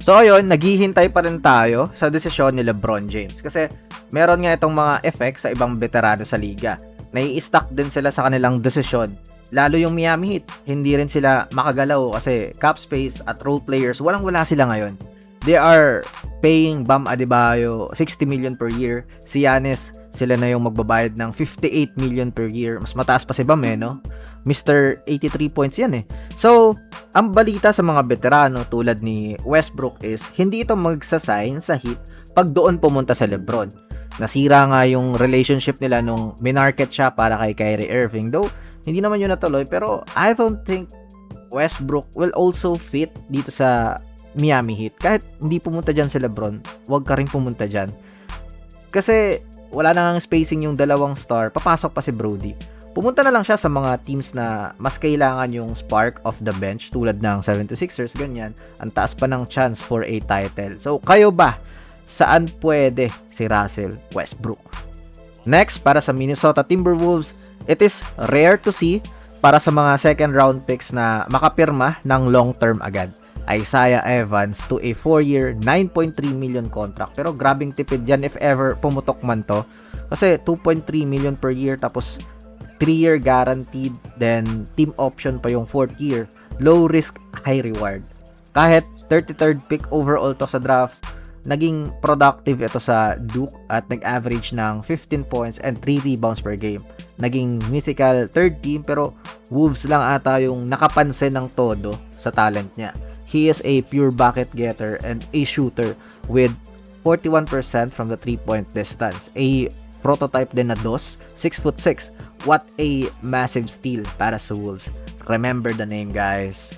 So ayun, naghihintay pa rin tayo sa desisyon ni LeBron James kasi meron nga itong mga effects sa ibang veterano sa liga. Nai-stuck din sila sa kanilang desisyon. Lalo yung Miami Heat, hindi rin sila makagalaw kasi cap space at role players, walang-wala sila ngayon. They are paying Bam Adebayo 60 million per year. Si Giannis, sila na yung magbabayad ng 58 million per year. Mas mataas pa si Bam no? Mr. 83 points yan So, ang balita sa mga veterano tulad ni Westbrook is hindi ito magsasign sa Heat pag doon pumunta sa LeBron. Nasira nga yung relationship nila nung minarket siya para kay Kyrie Irving. Though, hindi naman yun natuloy. Pero I don't think Westbrook will also fit dito sa Miami Heat. Kahit hindi pumunta dyan si LeBron, huwag ka rin pumunta dyan. Kasi wala na ngang spacing yung dalawang star. Papasok pa si Brody. Pumunta na lang siya sa mga teams na mas kailangan yung spark of the bench tulad ng 76ers, ganyan. Ang taas pa ng chance for a title. So, kayo ba? Saan pwede si Russell Westbrook? Next, para sa Minnesota Timberwolves, it is rare to see para sa mga second round picks na makapirma ng long term agad. Isaiah Evans to a 4-year, 9.3 million contract. Pero grabing tipid yan if ever pumutok man to. Kasi 2.3 million per year tapos 3-year guaranteed, then team option pa yung 4th year. Low risk, high reward. Kahit 33rd pick overall to sa draft, naging productive ito sa Duke at nag-average ng 15 points and 3 rebounds per game. Naging mythical third team pero Wolves lang ata yung nakapansin ng todo sa talent niya. He is a pure bucket getter and a shooter with 41% from the 3-point distance. A prototype din na DOS, 6'6". What a massive steal para sa Wolves. Remember the name, guys.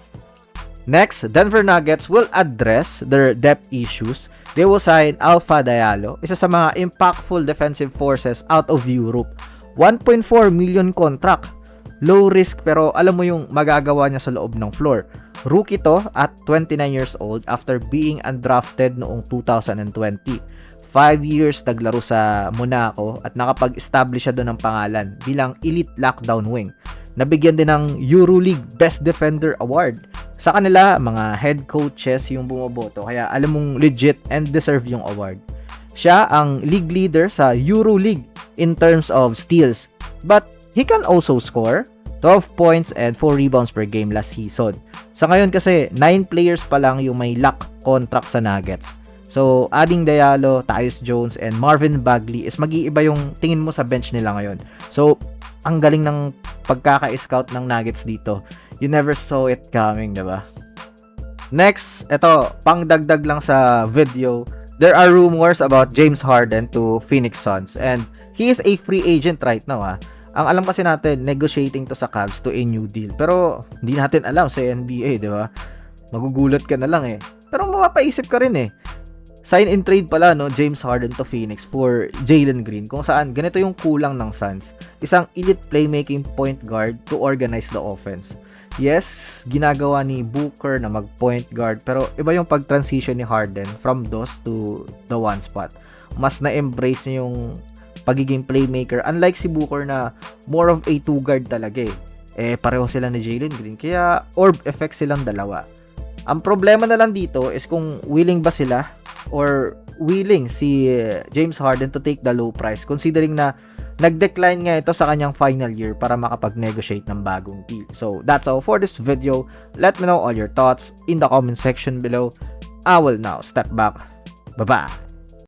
Next, Denver Nuggets will address their depth issues. They will sign Alpha Diallo, isa sa mga impactful defensive forces out of Europe. 1.4 million contract. Low risk pero alam mo yung magagawa niya sa loob ng floor. Rookie to at 29 years old after being undrafted noong 2020. 5 years naglaro sa Monaco at nakapag-establish siya doon ng pangalan bilang elite lockdown wing. Nabigyan din ng EuroLeague Best Defender Award. Sa kanila, mga head coaches yung bumoboto kaya alam mong legit and deserve yung award. Siya ang league leader sa EuroLeague in terms of steals. But he can also score 12 points and 4 rebounds per game last season. Sa ngayon kasi, 9 players pa lang yung may lock contract sa Nuggets. So, adding Diallo, Tyus Jones, and Marvin Bagley is mag-iiba yung tingin mo sa bench nila ngayon. So, ang galing ng pagkaka-scout ng Nuggets dito. You never saw it coming, diba? Next, ito, pangdagdag lang sa video. There are rumors about James Harden to Phoenix Suns and he is a free agent right now. Ang alam kasi natin, negotiating to sa Cavs to a new deal. Pero, hindi natin alam sa NBA, diba? Magugulat ka na lang Pero mapapaisip ka rin sign and trade pala James Harden to Phoenix for Jalen Green kung saan ganito yung kulang ng Suns. Isang elite playmaking point guard to organize the offense. Yes, ginagawa ni Booker na mag-point guard pero iba yung pag-transition ni Harden from DOS to the one spot. Mas na-embrace niya yung pagiging playmaker unlike si Booker na more of a two guard talaga pareho sila ni Jalen Green kaya orb effect silang dalawa. Ang problema na lang dito is kung willing ba sila or willing si James Harden to take the low price considering na nag-decline nga ito sa kanyang final year para makapag-negotiate ng bagong deal. So, that's all for this video. Let me know all your thoughts in the comment section below. I will now step back. Bye-bye!